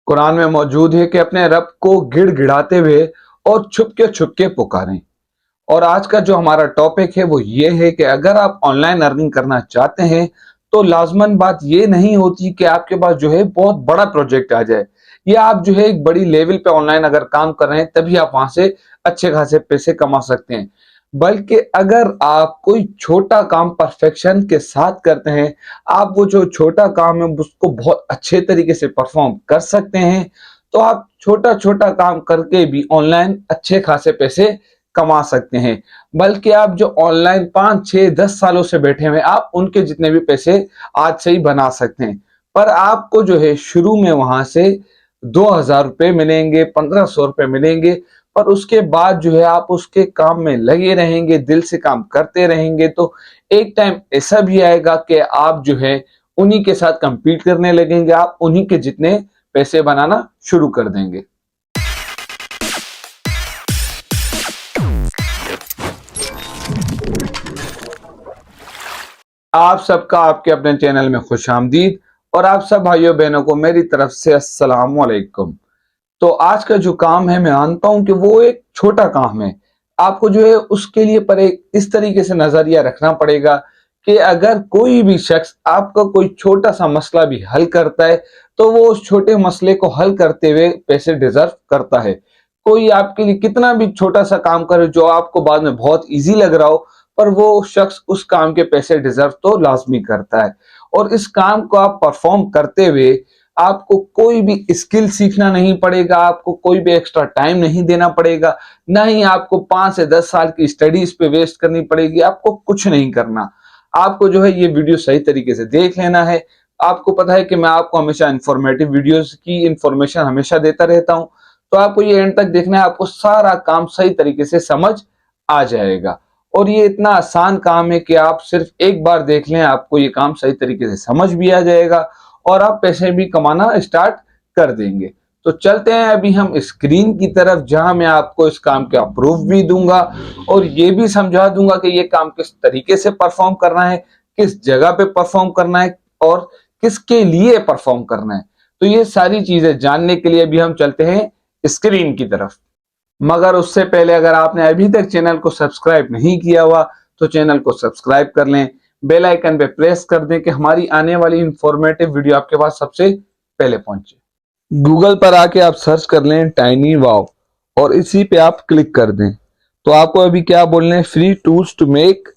कुरान में मौजूद है कि अपने रब को गिड़गिड़ाते हुए और छुप के पुकारें। और आज का जो हमारा टॉपिक है वो ये है कि अगर आप ऑनलाइन अर्निंग करना चाहते हैं तो लाजमन बात ये नहीं होती कि आपके पास जो है बहुत बड़ा प्रोजेक्ट आ जाए या आप जो है एक बड़ी लेवल पे ऑनलाइन अगर काम कर रहे हैं तभी आप वहां से अच्छे खासे पैसे कमा सकते हैं। बल्कि अगर आप कोई छोटा काम परफेक्शन के साथ करते हैं, आप वो जो छोटा काम है उसको बहुत अच्छे तरीके से परफॉर्म कर सकते हैं, तो आप छोटा छोटा काम करके भी ऑनलाइन अच्छे खासे पैसे कमा सकते हैं। बल्कि आप जो ऑनलाइन 5 6 10 सालों से बैठे हुए आप उनके जितने भी पैसे आज से ही बना सकते हैं। पर आपको जो है शुरू में वहां से 2,000 रुपये मिलेंगे, 1,500 रुपये मिलेंगे। पर उसके बाद जो है आप उसके काम में लगे रहेंगे, दिल से काम करते रहेंगे, तो एक टाइम ऐसा भी आएगा कि आप जो है उन्हीं के साथ compete करने लगेंगे, आप उन्हीं के जितने पैसे बनाना शुरू कर देंगे। आप सबका आपके अपने चैनल में खुशामदीद और आप सब भाइयों बहनों को मेरी तरफ से अस्सलाम वालेकुम। तो आज का जो काम है मैं मानता हूं कि वो एक छोटा काम है। आपको जो है उसके लिए पर एक इस तरीके से नजरिया रखना पड़ेगा कि अगर कोई भी शख्स आपका कोई छोटा सा मसला भी हल करता है तो वो उस छोटे मसले को हल करते हुए पैसे डिजर्व करता है। कोई आपके लिए कितना भी छोटा सा काम करे जो आपको बाद में बहुत इजी लग रहा हो, पर वो शख्स उस काम के पैसे डिजर्व तो लाजमी करता है। और इस काम को आप परफॉर्म करते हुए आपको कोई भी स्किल सीखना नहीं पड़ेगा, आपको कोई भी एक्स्ट्रा टाइम नहीं देना पड़ेगा, ना ही आपको 5 से 10 साल की स्टडीज पे वेस्ट करनी पड़ेगी। आपको कुछ नहीं करना, आपको जो है ये वीडियो सही तरीके से देख लेना है। आपको पता है कि मैं आपको हमेशा इंफॉर्मेटिव वीडियोस की इंफॉर्मेशन हमेशा देता रहता हूं, तो आपको ये एंड तक देखना है, आपको सारा काम सही तरीके से समझ आ जाएगा। और ये इतना आसान काम है कि आप सिर्फ एक बार देख लें, आपको ये काम सही तरीके से समझ भी आ जाएगा और आप पैसे भी कमाना स्टार्ट कर देंगे। तो चलते हैं अभी हम स्क्रीन की तरफ, जहां मैं आपको इस काम के प्रूफ भी दूंगा और ये भी समझा दूंगा कि ये काम किस तरीके से परफॉर्म करना है, किस जगह पे परफॉर्म करना है और किसके लिए परफॉर्म करना है। तो ये सारी चीजें जानने के लिए अभी हम चलते हैं स्क्रीन की तरफ। मगर उससे पहले अगर आपने अभी तक चैनल को सब्सक्राइब नहीं किया हुआ तो चैनल को सब्सक्राइब कर लें, बेल आइकन पे प्रेस कर दें कि हमारी आने वाली इंफॉर्मेटिव वीडियो आपके पास सबसे पहले पहुंचे। गूगल पर आके आप सर्च कर लें टाइनी वाव और इसी पे आप क्लिक कर दें। तो आपको अभी क्या बोलना है, फ्री टूल्स टू मेक।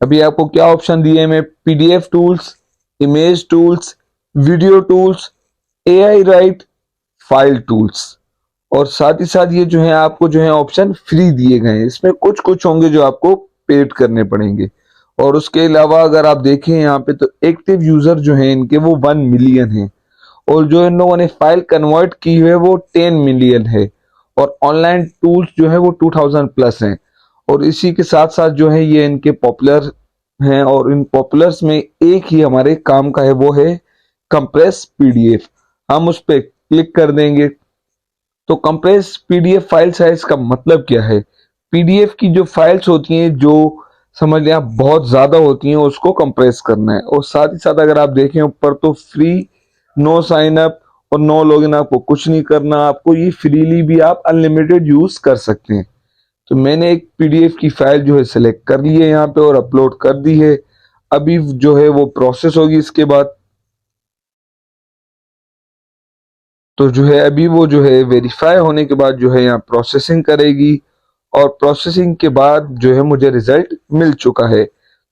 अभी आपको क्या ऑप्शन दिए मैं, PDF tools, image tools, video tools, AI right, file tools. और साथ ही साथ ये जो है आपको जो है ऑप्शन फ्री दिए गए हैं। इसमें कुछ कुछ होंगे जो आपको पेड करने पड़ेंगे। और उसके अलावा अगर आप देखें यहाँ पे तो एक्टिव यूजर जो है इनके वो 1 मिलियन है और जो इन लोगों ने फाइल कन्वर्ट की है वो 10 मिलियन है। और ऑनलाइन टूल्स जो है वो 2000 प्लस हैं। और इसी के साथ साथ जो है ये इनके पॉपुलर हैं और इन पॉपुलर्स में एक ही हमारे काम का है, वो है कंप्रेस पीडीएफ। हम उस पर क्लिक कर देंगे। तो कंप्रेस पीडीएफ फाइल साइज का मतलब क्या है, पीडीएफ की जो फाइल्स होती हैं जो समझ लें आप बहुत ज्यादा होती हैं उसको कंप्रेस करना है। और साथ ही साथ अगर आप देखें ऊपर तो फ्री, नो साइन अप और नो लॉगिन, आपको कुछ नहीं करना, आपको ये फ्रीली भी आप अनलिमिटेड यूज कर सकते हैं। तो मैंने एक पीडीएफ की फाइल जो है सिलेक्ट कर ली है यहाँ पे और अपलोड कर दी है। अभी जो है वो प्रोसेस होगी इसके बाद। तो जो है अभी वो जो है वेरीफाई होने के बाद जो है यहाँ प्रोसेसिंग करेगी और प्रोसेसिंग के बाद जो है मुझे रिजल्ट मिल चुका है।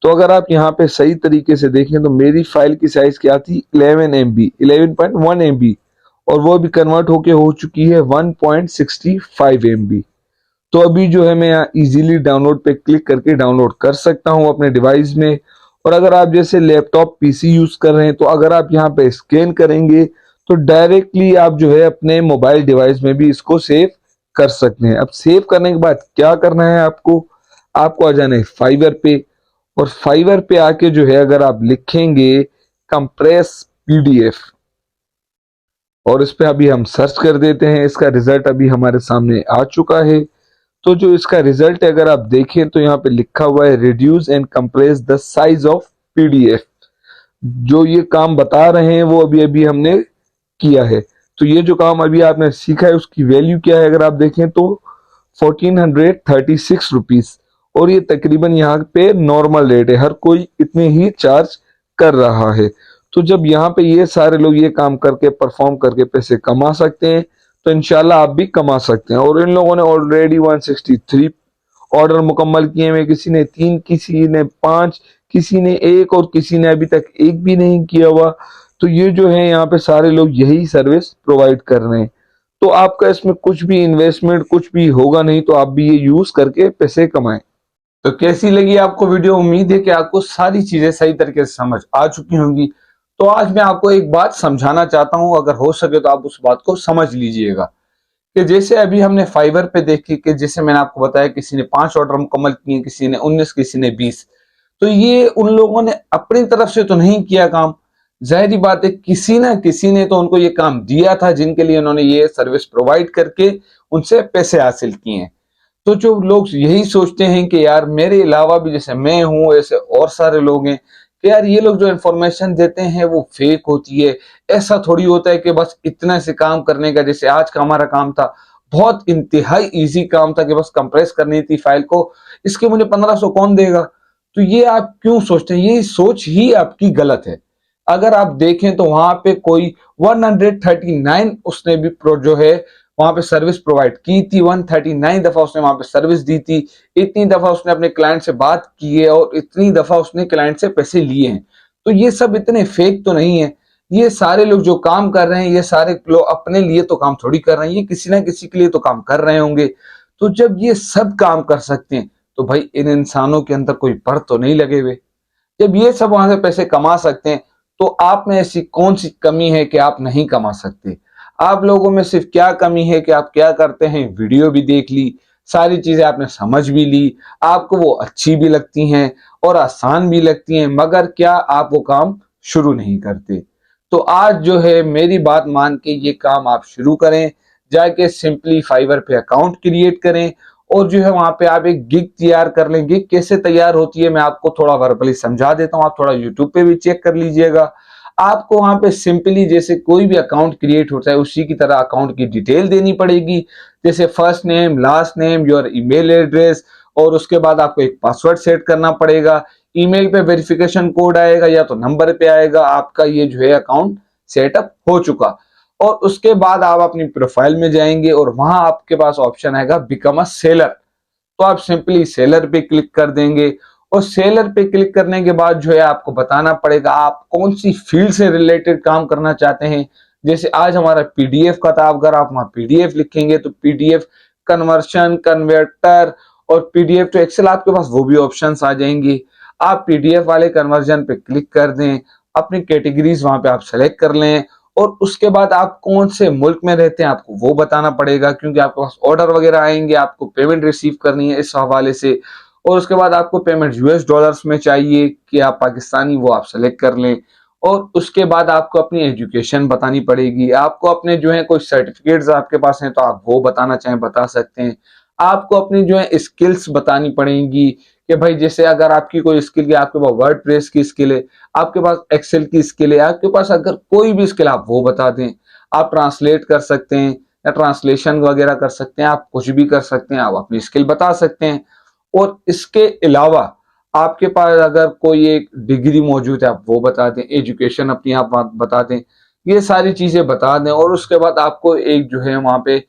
तो अगर आप यहाँ पे सही तरीके से देखें तो मेरी फाइल की साइज क्या थी, 11 MB, 11.1 MB, और वो भी कन्वर्ट होके हो चुकी है 1.65 MB। तो अभी जो है मैं यहाँ इजीली डाउनलोड पे क्लिक करके डाउनलोड कर सकता हूँ अपने डिवाइस में। और अगर आप जैसे लैपटॉप पीसी यूज कर रहे हैं तो अगर आप यहाँ पे स्कैन करेंगे तो डायरेक्टली आप जो है अपने मोबाइल डिवाइस में भी इसको सेव कर सकते हैं। अब सेव करने के बाद क्या करना है, आपको आ जाना है फाइवर पे। और फाइवर पे आके जो है अगर आप लिखेंगे कंप्रेस पीडीएफ और इस पे अभी हम सर्च कर देते हैं, इसका रिजल्ट अभी हमारे सामने आ चुका है। तो जो इसका रिजल्ट है अगर आप देखें तो यहाँ पे लिखा हुआ है reduce and compress the size of PDF. जो ये काम बता रहे हैं वो अभी अभी हमने किया है। तो ये जो काम अभी आपने सीखा है उसकी वैल्यू क्या है अगर आप देखें तो 1436 रुपीज, और ये तकरीबन यहाँ पे नॉर्मल रेट है, हर कोई इतने ही चार्ज कर रहा है। तो जब यहाँ पे ये सारे लोग ये काम करके परफॉर्म करके पैसे कमा सकते हैं तो इंशाल्लाह आप भी कमा सकते हैं। और इन लोगों ने ऑलरेडी 163 ऑर्डर मुकम्मल किए हुए, किसी ने 3, किसी ने 5, किसी ने 1 और किसी ने अभी तक एक भी नहीं किया हुआ। तो ये जो है यहाँ पे सारे लोग यही सर्विस प्रोवाइड कर रहे हैं। तो आपका इसमें कुछ भी इन्वेस्टमेंट कुछ भी होगा नहीं, तो आप भी ये यूज करके पैसे कमाएं। तो कैसी लगी आपको वीडियो? उम्मीद है कि आपको सारी चीजें सही तरीके से समझ आ चुकी होंगी। तो आज मैं आपको एक बात समझाना चाहता हूं, अगर हो सके तो आप उस बात को समझ लीजिएगा। कि जैसे अभी हमने फाइवर पे देखी कि जैसे मैंने आपको बताया, किसी ने 5 ऑर्डर मुकम्मल किए, किसी ने 19, किसी ने 20। तो ये उन लोगों ने अपनी तरफ से तो नहीं किया काम, जाहिर बात है किसी ना किसी ने तो उनको ये काम दिया था, जिनके लिए उन्होंने ये सर्विस प्रोवाइड करके उनसे पैसे हासिल किए हैं। तो जो लोग यही सोचते हैं कि यार मेरे अलावा भी जैसे मैं हूं ऐसे और सारे लोग हैं, कि यार ये लोग जो इन्फॉर्मेशन देते हैं वो फेक होती है। ऐसा थोड़ी होता है कि बस इतना से काम करने का, जैसे आज का हमारा काम था, बहुत इंतहाई इजी काम था कि बस कंप्रेस करनी थी फाइल को, इसके मुझे 1500 कौन देगा? तो ये आप क्यों सोचते हैं? ये सोच ही आपकी गलत है। अगर आप देखें तो वहां पे कोई 139 उसने भी जो है वहां पे सर्विस प्रोवाइड की थी, 139 दफा उसने वहां पे सर्विस दी थी, इतनी दफा उसने अपने क्लाइंट से बात की है और इतनी दफा उसने क्लाइंट से पैसे लिए हैं। तो ये सब इतने फेक तो नहीं है। ये सारे लोग जो काम कर रहे हैं, ये सारे लोग अपने लिए तो काम थोड़ी कर रहे हैं, ये किसी ना किसी के लिए तो काम कर रहे होंगे। तो जब ये सब काम कर सकते हैं तो भाई इन इंसानों के अंदर कोई पर तो नहीं लगे हुए। जब ये सब वहां से पैसे कमा सकते हैं तो आप में ऐसी कौन सी कमी है कि आप नहीं कमा सकते? आप लोगों में सिर्फ क्या कमी है कि आप क्या करते हैं, वीडियो भी देख ली, सारी चीजें आपने समझ भी ली, आपको वो अच्छी भी लगती हैं और आसान भी लगती हैं, मगर क्या आप वो काम शुरू नहीं करते? तो आज जो है मेरी बात मान के ये काम आप शुरू करें, जाके सिंपली फाइवर पे अकाउंट क्रिएट करें और जो है वहां पे आप एक गिग तैयार कर लें। गिग कैसे तैयार होती है मैं आपको थोड़ा वर्बली समझा देता हूँ, आप थोड़ा यूट्यूब पे भी चेक कर लीजिएगा। आपको वहां पे सिंपली जैसे कोई भी अकाउंट क्रिएट होता है उसी की तरह अकाउंट की डिटेल देनी पड़ेगी, जैसे first name, last name, your email address, और उसके बाद आपको एक पासवर्ड सेट करना पड़ेगा। ईमेल पे वेरिफिकेशन कोड आएगा या तो नंबर पे आएगा, आपका ये जो है अकाउंट सेटअप हो चुका। और उसके बाद आप अपनी प्रोफाइल में जाएंगे और वहां आपके पास ऑप्शन आएगा बिकम अ सेलर। तो आप सिंपली सेलर पे क्लिक कर देंगे और सेलर पे क्लिक करने के बाद जो है आपको बताना पड़ेगा आप कौन सी फील्ड से रिलेटेड काम करना चाहते हैं। जैसे आज हमारा पीडीएफ का था, अगर आप वहां पीडीएफ लिखेंगे तो पीडीएफ कन्वर्शन, कन्वर्टर और पीडीएफ टू एक्सेल आपके पास वो भी ऑप्शंस आ जाएंगे। आप पीडीएफ वाले कन्वर्जन पे क्लिक कर दें, अपनी कैटेगरीज वहां पे आप सेलेक्ट कर लें और उसके बाद आप कौन से मुल्क में रहते हैं आपको वो बताना पड़ेगा, क्योंकि आपके पास ऑर्डर वगैरह आएंगे, आपको पेमेंट रिसीव करनी है इस हवाले से। और उसके बाद आपको पेमेंट यूएस डॉलर्स में चाहिए कि आप पाकिस्तानी, वो आप सेलेक्ट कर लें। और उसके बाद आपको अपनी एजुकेशन बतानी पड़ेगी, आपको अपने जो है कोई सर्टिफिकेट्स आपके पास हैं तो आप वो बताना चाहें बता सकते हैं। आपको अपनी जो है स्किल्स बतानी पड़ेंगी कि भाई जैसे अगर आपकी कोई स्किल है, आपके पास वर्ड प्रेस की स्किल है, आपके पास एक्सेल की स्किल है, आपके पास अगर कोई भी स्किल आप वो बता दें। आप ट्रांसलेट कर सकते हैं या ट्रांसलेशन वगैरह कर सकते हैं, आप कुछ भी कर सकते हैं, आप अपनी स्किल बता सकते हैं। और इसके अलावा आपके पास अगर कोई एक डिग्री मौजूद है आप वो बता दें, एजुकेशन अपनी आप बता दें, ये सारी चीजें बता दें। और उसके बाद आपको एक जो है वहां पे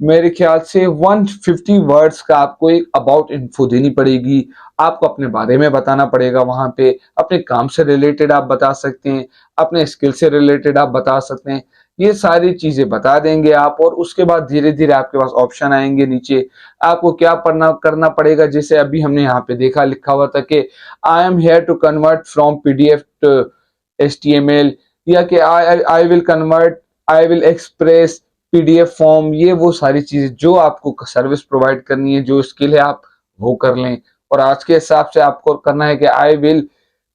मेरे ख्याल से 150 वर्ड्स का आपको एक अबाउट इन्फो देनी पड़ेगी। आपको अपने बारे में बताना पड़ेगा वहां पे, अपने काम से रिलेटेड आप बता सकते हैं, अपने स्किल से रिलेटेड आप बता सकते हैं। ये सारी चीजें बता देंगे आप और उसके बाद धीरे धीरे आपके पास ऑप्शन आएंगे नीचे। आपको क्या पढ़ना करना पड़ेगा, जैसे अभी हमने यहाँ पे देखा लिखा हुआ था कि I am here to convert from PDF to HTML, या कि I will convert, I will express PDF form. ये वो सारी चीजें जो आपको सर्विस प्रोवाइड करनी है, जो स्किल है आप वो कर लें। और आज के हिसाब से आपको करना है कि I will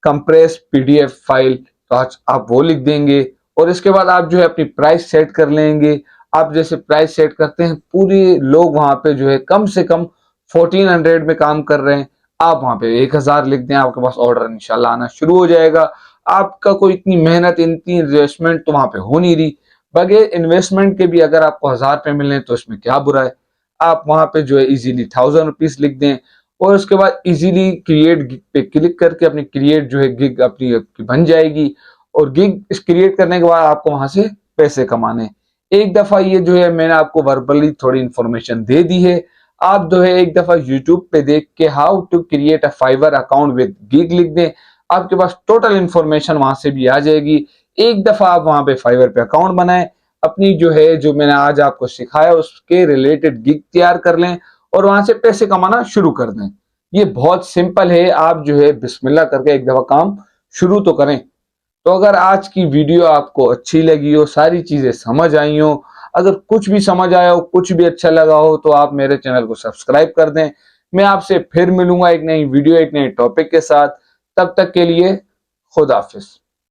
compress PDF file, तो आज आप वो लिख देंगे। और इसके बाद आप जो है अपनी प्राइस सेट कर लेंगे। आप जैसे प्राइस सेट करते हैं, पूरे लोग वहां पे जो है कम से कम 1400 में काम कर रहे हैं, आप वहां पे 1000 लिख दें, आपके पास ऑर्डर इंशाल्लाह आना शुरू हो जाएगा। आपका कोई इतनी मेहनत, इतनी इन्वेस्टमेंट तो वहां पे हो नहीं रही, बगैर इन्वेस्टमेंट के भी अगर आपको 1000 रुपये मिलने तो इसमें क्या बुरा है। आप वहां पे जो है इजीली 1000 रुपीज लिख दें और उसके बाद इजीली क्रिएट गिग पे क्लिक करके अपनी क्रिएट जो है गिग अपनी बन जाएगी। और गिग क्रिएट करने के बाद आपको वहां से पैसे कमाने। एक दफा ये जो है मैंने आपको वर्बली थोड़ी इंफॉर्मेशन दे दी है। आप जो है एक दफा यूट्यूब पे देख के how to create a Fiverr account with gig लिख दें, आपके पास टोटल इंफॉर्मेशन वहां से भी आ जाएगी। एक दफा आप वहां पे फाइवर पे अकाउंट बनाएं, अपनी जो है जो मैंने आज आपको सिखाया उसके रिलेटेड गिग तैयार कर लें और वहां से पैसे कमाना शुरू कर दें। ये बहुत सिंपल है, आप जो है बिस्मिल्लाह करके एक दफा काम शुरू तो करें। तो अगर आज की वीडियो आपको अच्छी लगी हो, सारी चीजें समझ आई हो, अगर कुछ भी समझ आया हो, कुछ भी अच्छा लगा हो तो आप मेरे चैनल को सब्सक्राइब कर दें। मैं आपसे फिर मिलूंगा एक नई वीडियो एक नए टॉपिक के साथ। तब तक के लिए खुदा हाफिज।